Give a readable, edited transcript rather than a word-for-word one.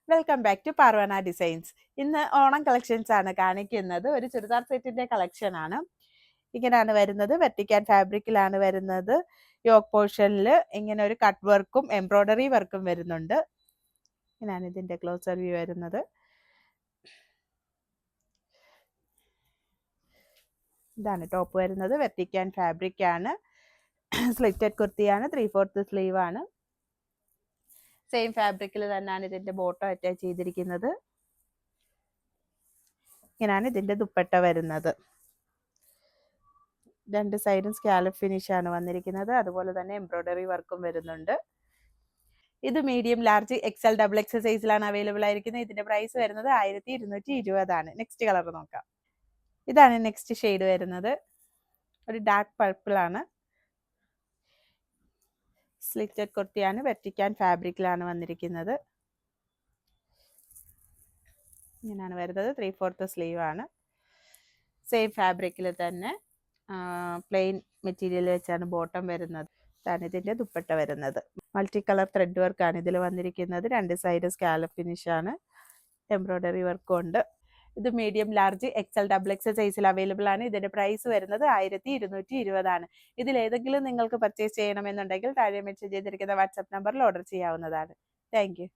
Welcome back to Parvana designs. ഇന്ന് Onam collections ആണ് കാണിക്കുന്നത്. ഒരു ചുരിദാർ സെറ്റിന്റെ കളക്ഷൻ ആണ്. ഇങ്ങനെയാണ് വരുന്നത്. വെർട്ടിക്കൽ ഫാബ്രിക്കിലാണ് വരുന്നത്. യോക്ക് പോർഷനിൽ ഇങ്ങനെ ഒരു കട്ട് വർക്കും എംബ്രോയിഡറി വർക്കും വരുന്നുണ്ട്. ഇങ്ങനെയാണ് ഇതിന്റെ ക്ലോസർ വ്യൂ വരുന്നത്. ഇതാണ് ടോപ്പ് വരുന്നത്. വെർട്ടിക്കൽ ഫാബ്രിക് ആണ്. സ്ലിറ്റഡ് കുർത്തിയാണ്. 3/4 സ്ലീവ് ആണ്. സെയിം ഫാബ്രിക്കിൽ തന്നെയാണ് ഇതിന്റെ ബോട്ടം അറ്റാച്ച് ചെയ്തിരിക്കുന്നത്. ഇങ്ങനെയാണ് ഇതിന്റെ ദുപ്പട്ട വരുന്നത്. രണ്ട് സൈഡും സ്കാലപ്പ് ഫിനിഷ് ആണ് വന്നിരിക്കുന്നത്. അതുപോലെ തന്നെ എംബ്രോയിഡറി വർക്കും വരുന്നുണ്ട്. ഇത് medium, large, XL, double XL സൈസിലാണ് അവൈലബിൾ ആയിരിക്കുന്നത്. ഇതിന്റെ പ്രൈസ് വരുന്നത് 1220 ആണ്. നെക്സ്റ്റ് കളർ നോക്കാം. ഇതാണ് നെക്സ്റ്റ് ഷെയ്ഡ് വരുന്നത്. ഒരു ഡാർക്ക് പർപ്പിൾ ആണ്. സ്ലിറ്റഡ് കുർത്തിയാണ്. വെർട്ടിക്കൽ ഫാബ്രിക്കിലാണ് വന്നിരിക്കുന്നത്. ഇങ്ങനെയാണ് വരുന്നത്. 3/4 സ്ലീവ് ആണ്. സെയിം ഫാബ്രിക്കിൽ തന്നെ പ്ലെയിൻ മെറ്റീരിയൽ വെച്ചാണ് ബോട്ടം വരുന്നത്. ഇതാണ് ഇതിന്റെ ദുപ്പട്ട വരുന്നത്. മൾട്ടി കളർ ത്രെഡ് വർക്കാണ് ഇതിൽ വന്നിരിക്കുന്നത്. രണ്ട് സൈഡ് സ്കാലപ്പ് ഫിനിഷ് ആണ്. എംബ്രോയിഡറി വർക്കും ഉണ്ട്. ഇത് medium, large, XL, double XL സൈസിൽ അവൈലബിൾ ആണ്. ഇതിന്റെ പ്രൈസ് വരുന്നത് 1220 ആണ്. ഇതിൽ ഏതെങ്കിലും നിങ്ങൾക്ക് പർച്ചേസ് ചെയ്യണമെന്നുണ്ടെങ്കിൽ താഴെ മെൻഷൻ ചെയ്തിരിക്കുന്ന വാട്സ്ആപ്പ് നമ്പറിൽ ഓർഡർ ചെയ്യാവുന്നതാണ്. Thank you.